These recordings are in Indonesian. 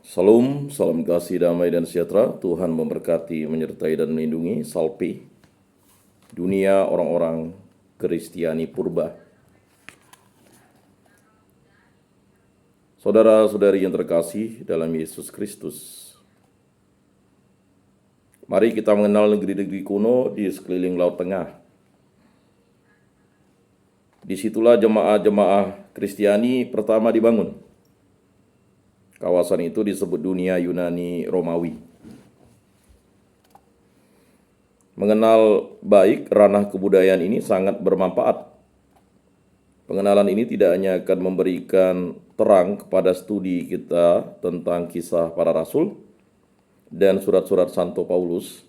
Salam, salam kasih, damai, dan sejahtera. Tuhan memberkati, menyertai, dan melindungi. Salpe, dunia orang-orang Kristiani purba. Saudara-saudari yang terkasih dalam Yesus Kristus, mari kita mengenal negeri-negeri kuno di sekeliling Laut Tengah. Disitulah jemaah-jemaah Kristiani pertama dibangun. Kawasan itu disebut dunia Yunani Romawi. Mengenal baik ranah kebudayaan ini sangat bermanfaat. Pengenalan ini tidak hanya akan memberikan terang kepada studi kita tentang kisah para rasul dan surat-surat Santo Paulus,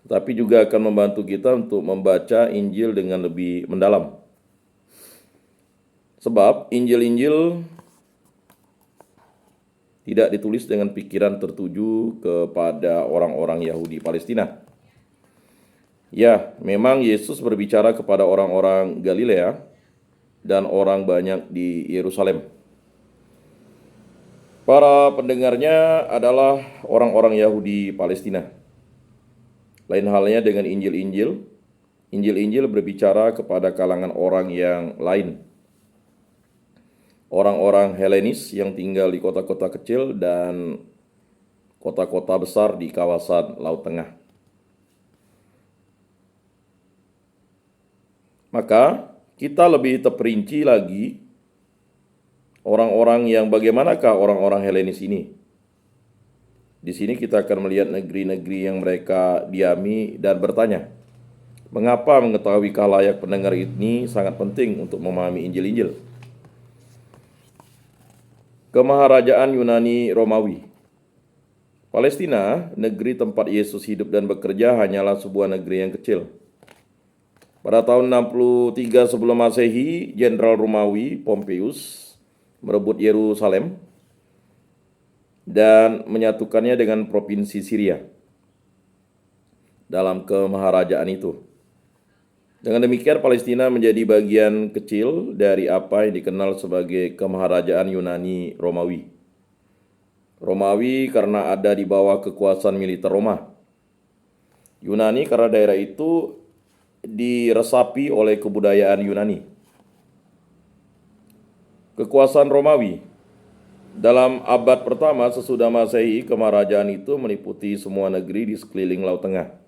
tapi juga akan membantu kita untuk membaca Injil dengan lebih mendalam. Sebab Injil-Injil tidak ditulis dengan pikiran tertuju kepada orang-orang Yahudi Palestina. Ya, memang Yesus berbicara kepada orang-orang Galilea dan orang banyak di Yerusalem. Para pendengarnya adalah orang-orang Yahudi Palestina. Lain halnya dengan Injil-Injil. Injil-Injil berbicara kepada kalangan orang yang lain. Orang-orang Helenis yang tinggal di kota-kota kecil dan kota-kota besar di kawasan Laut Tengah. Maka kita lebih terperinci lagi orang-orang yang bagaimanakah orang-orang Helenis ini. Di sini kita akan melihat negeri-negeri yang mereka diami dan bertanya, mengapa mengetahui khalayak pendengar ini sangat penting untuk memahami Injil-Injil. Kemaharajaan Yunani Romawi. Palestina, negeri tempat Yesus hidup dan bekerja, hanyalah sebuah negeri yang kecil. Pada tahun 63 sebelum Masehi, Jenderal Romawi Pompeius merebut Yerusalem dan menyatukannya dengan provinsi Syria dalam kemaharajaan itu. Dengan demikian, Palestina menjadi bagian kecil dari apa yang dikenal sebagai kemaharajaan Yunani Romawi. Romawi karena ada di bawah kekuasaan militer Roma. Yunani karena daerah itu diresapi oleh kebudayaan Yunani. Kekuasaan Romawi. Dalam abad pertama sesudah Masehi, kemaharajaan itu meliputi semua negeri di sekeliling Laut Tengah.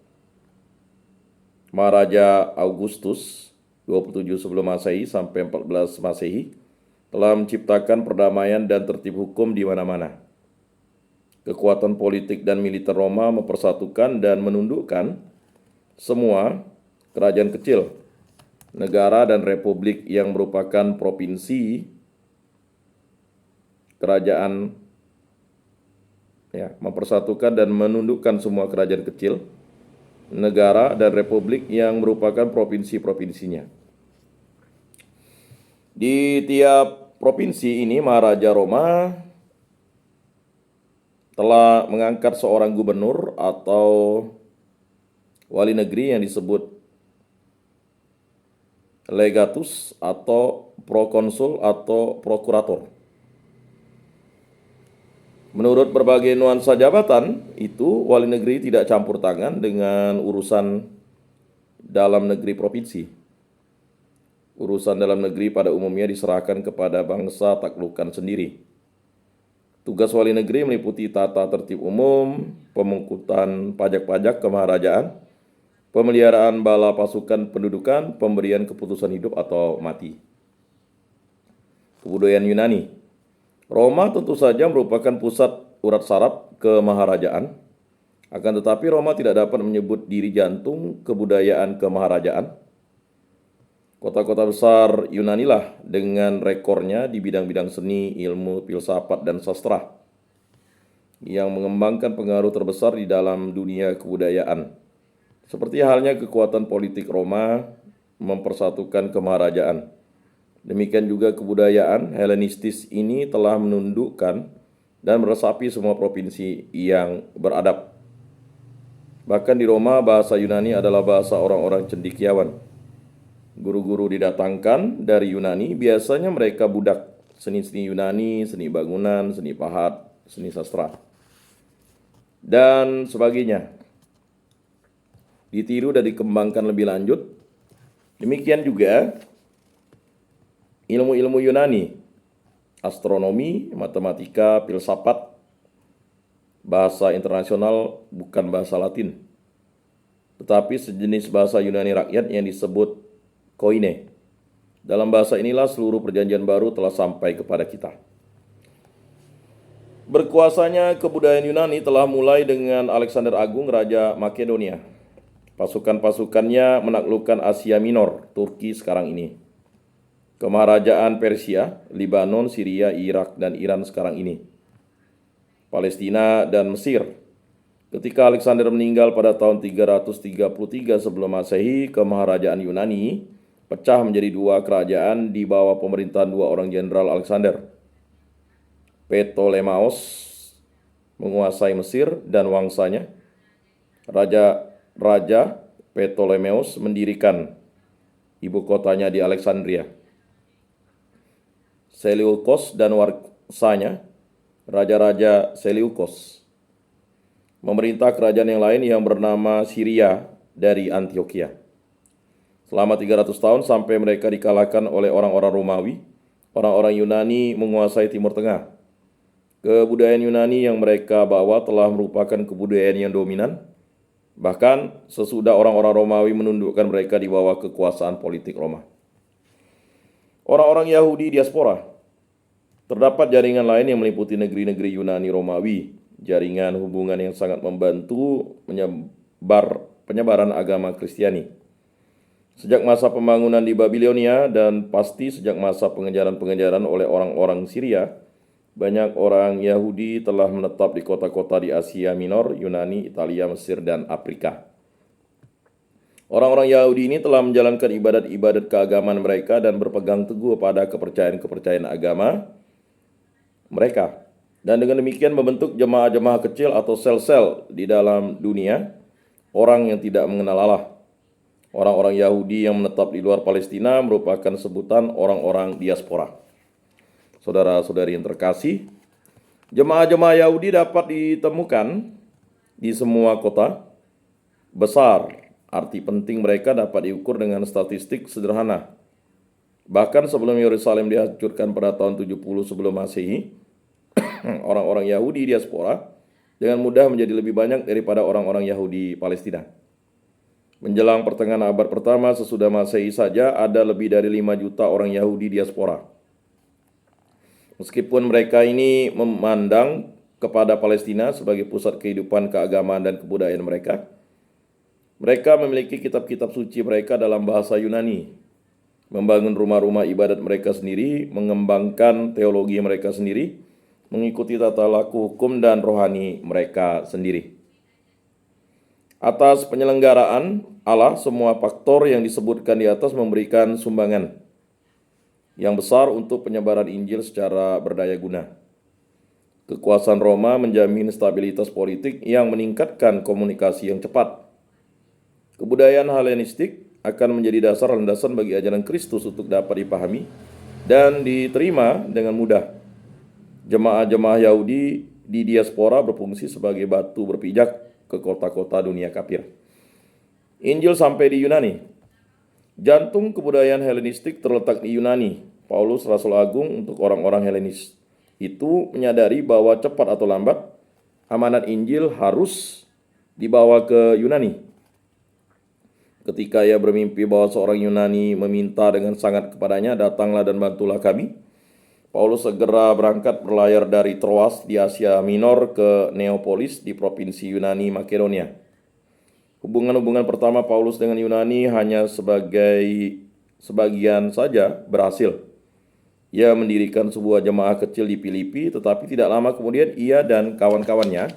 Maharaja Augustus 27 sebelum Masehi sampai 14 Masehi telah menciptakan perdamaian dan tertib hukum di mana-mana. Kekuatan politik dan militer Roma mempersatukan dan menundukkan semua kerajaan kecil, negara dan republik yang merupakan provinsi kerajaan, mempersatukan dan menundukkan semua kerajaan kecil, negara dan republik yang merupakan provinsi-provinsinya. Di tiap provinsi ini Maharaja Roma telah mengangkat seorang gubernur atau wali negeri yang disebut legatus atau prokonsul atau prokurator. Menurut berbagai nuansa jabatan itu, wali negeri tidak campur tangan dengan urusan dalam negeri provinsi. Urusan dalam negeri pada umumnya diserahkan kepada bangsa taklukan sendiri. Tugas wali negeri meliputi tata tertib umum, pemungkutan pajak-pajak kemaharajaan, pemeliharaan bala pasukan pendudukan, pemberian keputusan hidup atau mati. Kebudayaan Yunani. Roma tentu saja merupakan pusat urat saraf kemaharajaan, akan tetapi Roma tidak dapat menyebut diri jantung kebudayaan kemaharajaan. Kota-kota besar Yunani lah dengan rekornya di bidang-bidang seni, ilmu, filsafat, dan sastra yang mengembangkan pengaruh terbesar di dalam dunia kebudayaan. Seperti halnya kekuatan politik Roma mempersatukan kemaharajaan. Demikian juga kebudayaan Helenistis ini telah menundukkan dan meresapi semua provinsi yang beradab. Bahkan di Roma, bahasa Yunani adalah bahasa orang-orang cendekiawan. Guru-guru didatangkan dari Yunani, biasanya mereka budak. Seni-seni Yunani, seni bangunan, seni pahat, seni sastra, dan sebagainya. Ditiru dan dikembangkan lebih lanjut. Demikian juga ilmu-ilmu Yunani, astronomi, matematika, filsafat, bahasa internasional bukan bahasa Latin, tetapi sejenis bahasa Yunani rakyat yang disebut koine. Dalam bahasa inilah seluruh perjanjian baru telah sampai kepada kita. Berkuasanya kebudayaan Yunani telah mulai dengan Alexander Agung, Raja Makedonia. Pasukan-pasukannya menaklukkan Asia Minor, Turki sekarang ini, Kemaharajan Persia, Libanon, Syria, Irak, dan Iran sekarang ini, Palestina, dan Mesir. Ketika Alexander meninggal pada tahun 333 sebelum Masehi, Kemaharajaan Yunani pecah menjadi dua kerajaan di bawah pemerintahan dua orang jenderal Alexander. Ptolemeus menguasai Mesir dan wangsanya. Raja Ptolemeus mendirikan ibu kotanya di Alexandria. Seleukos dan wangsanya, raja-raja Seleukos, memerintah kerajaan yang lain yang bernama Syria dari Antioquia. Selama 300 tahun sampai mereka dikalahkan oleh orang-orang Romawi, orang-orang Yunani menguasai Timur Tengah. Kebudayaan Yunani yang mereka bawa telah merupakan kebudayaan yang dominan. Bahkan sesudah orang-orang Romawi menundukkan mereka di bawah kekuasaan politik Roma. Orang-orang Yahudi diaspora. Terdapat jaringan lain yang meliputi negeri-negeri Yunani Romawi, jaringan hubungan yang sangat membantu penyebaran agama Kristiani. Sejak masa pembangunan di Babilonia dan pasti sejak masa pengejaran-pengejaran oleh orang-orang Syria, banyak orang Yahudi telah menetap di kota-kota di Asia Minor, Yunani, Italia, Mesir, dan Afrika. Orang-orang Yahudi ini telah menjalankan ibadat-ibadat keagamaan mereka dan berpegang teguh pada kepercayaan-kepercayaan agama mereka. Dan dengan demikian membentuk jemaah-jemaah kecil atau sel-sel di dalam dunia, orang yang tidak mengenal Allah. Orang-orang Yahudi yang menetap di luar Palestina merupakan sebutan orang-orang diaspora. Saudara-saudari yang terkasih, jemaah-jemaah Yahudi dapat ditemukan di semua kota besar. Arti penting mereka dapat diukur dengan statistik sederhana. Bahkan sebelum Yerusalem dihancurkan pada tahun 70 sebelum Masehi, orang-orang Yahudi diaspora dengan mudah menjadi lebih banyak daripada orang-orang Yahudi Palestina. Menjelang pertengahan abad pertama sesudah Masehi saja ada lebih dari 5 juta orang Yahudi diaspora. Meskipun mereka ini memandang kepada Palestina sebagai pusat kehidupan keagamaan dan kebudayaan mereka, mereka memiliki kitab-kitab suci mereka dalam bahasa Yunani, membangun rumah-rumah ibadat mereka sendiri, mengembangkan teologi mereka sendiri, mengikuti tata laku hukum dan rohani mereka sendiri. Atas penyelenggaraan Allah, semua faktor yang disebutkan di atas memberikan sumbangan yang besar untuk penyebaran Injil secara berdaya guna. Kekuasaan Roma menjamin stabilitas politik yang meningkatkan komunikasi yang cepat. Kebudayaan Helenistik akan menjadi dasar landasan bagi ajaran Kristus untuk dapat dipahami dan diterima dengan mudah. Jemaah-jemaah Yahudi di diaspora berfungsi sebagai batu berpijak ke kota-kota dunia kafir. Injil sampai di Yunani. Jantung kebudayaan Helenistik terletak di Yunani. Paulus, Rasul Agung untuk orang-orang Helenis itu menyadari bahwa cepat atau lambat amanat Injil harus dibawa ke Yunani. Ketika ia bermimpi bahwa seorang Yunani meminta dengan sangat kepadanya, "Datanglah dan bantulah kami," Paulus segera berangkat berlayar dari Troas di Asia Minor ke Neapolis di provinsi Yunani Makedonia. Hubungan-hubungan pertama Paulus dengan Yunani hanya sebagian saja berhasil. Ia mendirikan sebuah jemaah kecil di Filipi, tetapi tidak lama kemudian ia dan kawan-kawannya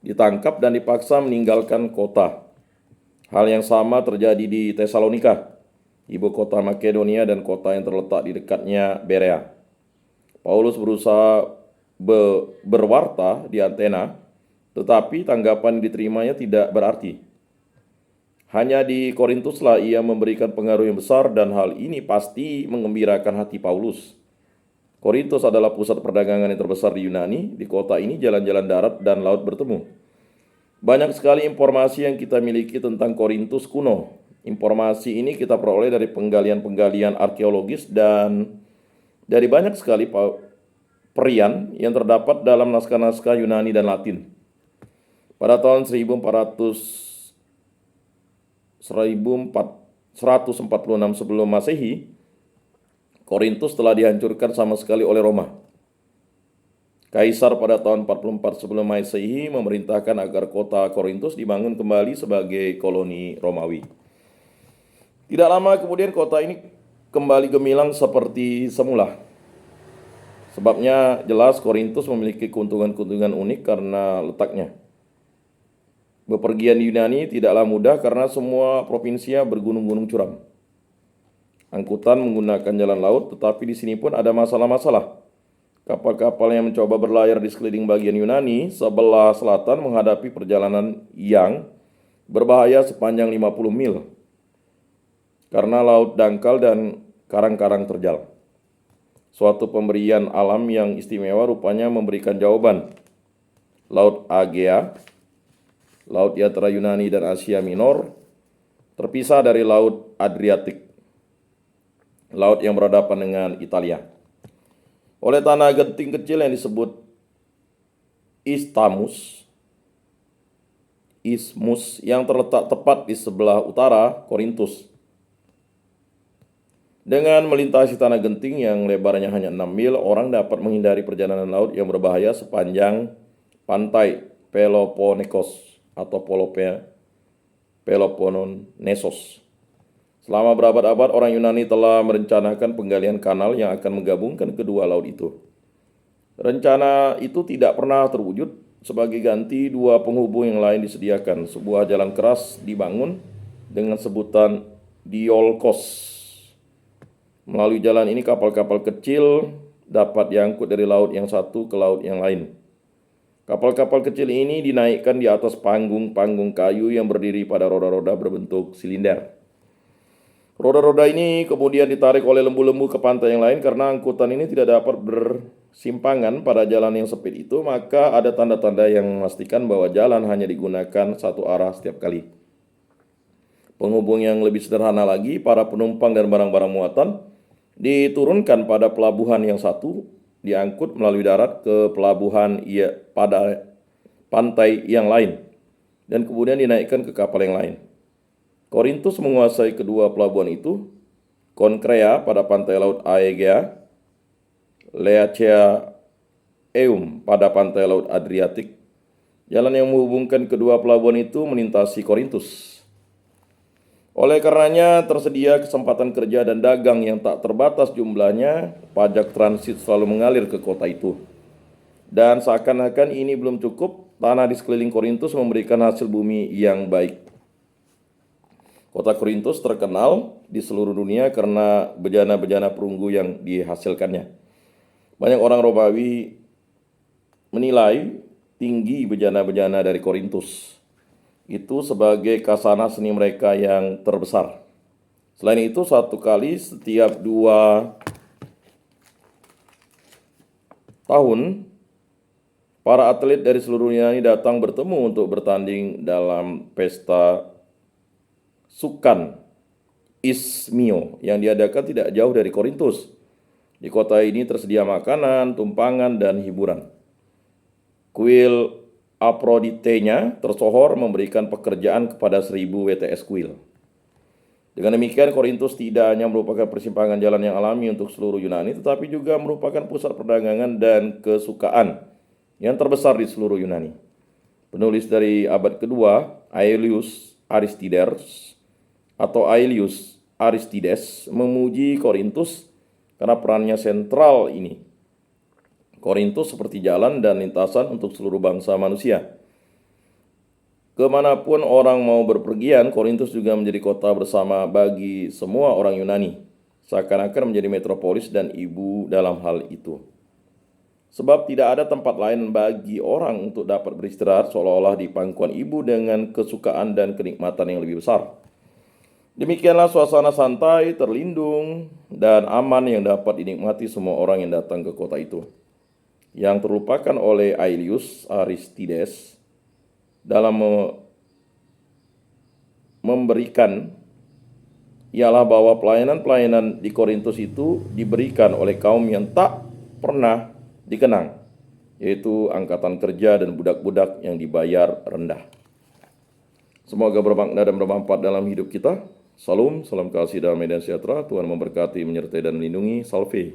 ditangkap dan dipaksa meninggalkan kota. Hal yang sama terjadi di Tesalonika, ibu kota Makedonia dan kota yang terletak di dekatnya Berea. Paulus berusaha berwarta di Athena, tetapi tanggapan yang diterimanya tidak berarti. Hanya di Korintuslah ia memberikan pengaruh yang besar dan hal ini pasti mengembirakan hati Paulus. Korintus adalah pusat perdagangan yang terbesar di Yunani. Di kota ini jalan-jalan darat dan laut bertemu. Banyak sekali informasi yang kita miliki tentang Korintus kuno. Informasi ini kita peroleh dari penggalian-penggalian arkeologis dan dari banyak sekali perian yang terdapat dalam naskah-naskah Yunani dan Latin. Pada tahun 146 sebelum Masehi, Korintus telah dihancurkan sama sekali oleh Roma. Kaisar pada tahun 44 sebelum Masehi memerintahkan agar kota Korintus dibangun kembali sebagai koloni Romawi. Tidak lama kemudian kota ini kembali gemilang seperti semula. Sebabnya jelas Korintus memiliki keuntungan-keuntungan unik karena letaknya. Bepergian di Yunani tidaklah mudah karena semua provinsia bergunung-gunung curam. Angkutan menggunakan jalan laut, tetapi di sini pun ada masalah-masalah. Kapal-kapal yang mencoba berlayar di sekeliling bagian Yunani sebelah selatan menghadapi perjalanan yang berbahaya sepanjang 50 mil karena laut dangkal dan karang-karang terjal. Suatu pemberian alam yang istimewa rupanya memberikan jawaban. Laut Aegea, laut di antara Yunani dan Asia Minor, terpisah dari laut Adriatik, laut yang berhadapan dengan Italia, oleh tanah genting kecil yang disebut Isthmus yang terletak tepat di sebelah utara Korintus. Dengan melintasi tanah genting yang lebarnya hanya 6 mil, orang dapat menghindari perjalanan laut yang berbahaya sepanjang pantai Peloponnesos atau Peloponnesos. Selama berabad-abad, orang Yunani telah merencanakan penggalian kanal yang akan menggabungkan kedua laut itu. Rencana itu tidak pernah terwujud. Sebagai ganti, dua penghubung yang lain disediakan. Sebuah jalan keras dibangun dengan sebutan Diolkos. Melalui jalan ini, kapal-kapal kecil dapat diangkut dari laut yang satu ke laut yang lain. Kapal-kapal kecil ini dinaikkan di atas panggung-panggung kayu yang berdiri pada roda-roda berbentuk silinder. Roda-roda ini kemudian ditarik oleh lembu-lembu ke pantai yang lain. Karena angkutan ini tidak dapat bersimpangan pada jalan yang sempit itu, maka ada tanda-tanda yang memastikan bahwa jalan hanya digunakan satu arah setiap kali. Penghubung yang lebih sederhana lagi, para penumpang dan barang-barang muatan diturunkan pada pelabuhan yang satu, diangkut melalui darat ke pelabuhan pada pantai yang lain, dan kemudian dinaikkan ke kapal yang lain. Korintus menguasai kedua pelabuhan itu, Konkrea pada pantai laut Aegea, Leacea Eum pada pantai laut Adriatik. Jalan yang menghubungkan kedua pelabuhan itu melintasi Korintus. Oleh karenanya tersedia kesempatan kerja dan dagang yang tak terbatas jumlahnya. Pajak transit selalu mengalir ke kota itu. Dan seakan-akan ini belum cukup, tanah di sekeliling Korintus memberikan hasil bumi yang baik. Kota Korintus terkenal di seluruh dunia karena bejana-bejana perunggu yang dihasilkannya. Banyak orang Romawi menilai tinggi bejana-bejana dari Korintus itu sebagai kasana seni mereka yang terbesar. Selain itu, satu kali setiap 2 tahun, para atlet dari seluruh Yunani datang bertemu untuk bertanding dalam pesta Sukan Ismio yang diadakan tidak jauh dari Korintus. Di kota ini tersedia makanan, tumpangan, dan hiburan. Kuil Aphrodite-nya tersohor memberikan pekerjaan kepada 1000 WTS kuil. Dengan demikian, Korintus tidak hanya merupakan persimpangan jalan yang alami untuk seluruh Yunani, tetapi juga merupakan pusat perdagangan dan kesukaan yang terbesar di seluruh Yunani. Penulis dari abad kedua, Aelius Aristides, memuji Korintus karena perannya sentral ini. Korintus seperti jalan dan lintasan untuk seluruh bangsa manusia. Kemanapun orang mau berpergian, Korintus juga menjadi kota bersama bagi semua orang Yunani. Seakan-akan menjadi metropolis dan ibu dalam hal itu. Sebab tidak ada tempat lain bagi orang untuk dapat beristirahat, seolah-olah di pangkuan ibu dengan kesukaan dan kenikmatan yang lebih besar. Demikianlah suasana santai, terlindung, dan aman yang dapat dinikmati semua orang yang datang ke kota itu. Yang terlupakan oleh Aelius Aristides dalam memberikan ialah bahwa pelayanan-pelayanan di Korintus itu diberikan oleh kaum yang tak pernah dikenang, yaitu angkatan kerja dan budak-budak yang dibayar rendah. Semoga bermakna dan bermanfaat dalam hidup kita. Salam kasih damai dan sejahtera. Tuhan memberkati, menyertai dan melindungi. Salve.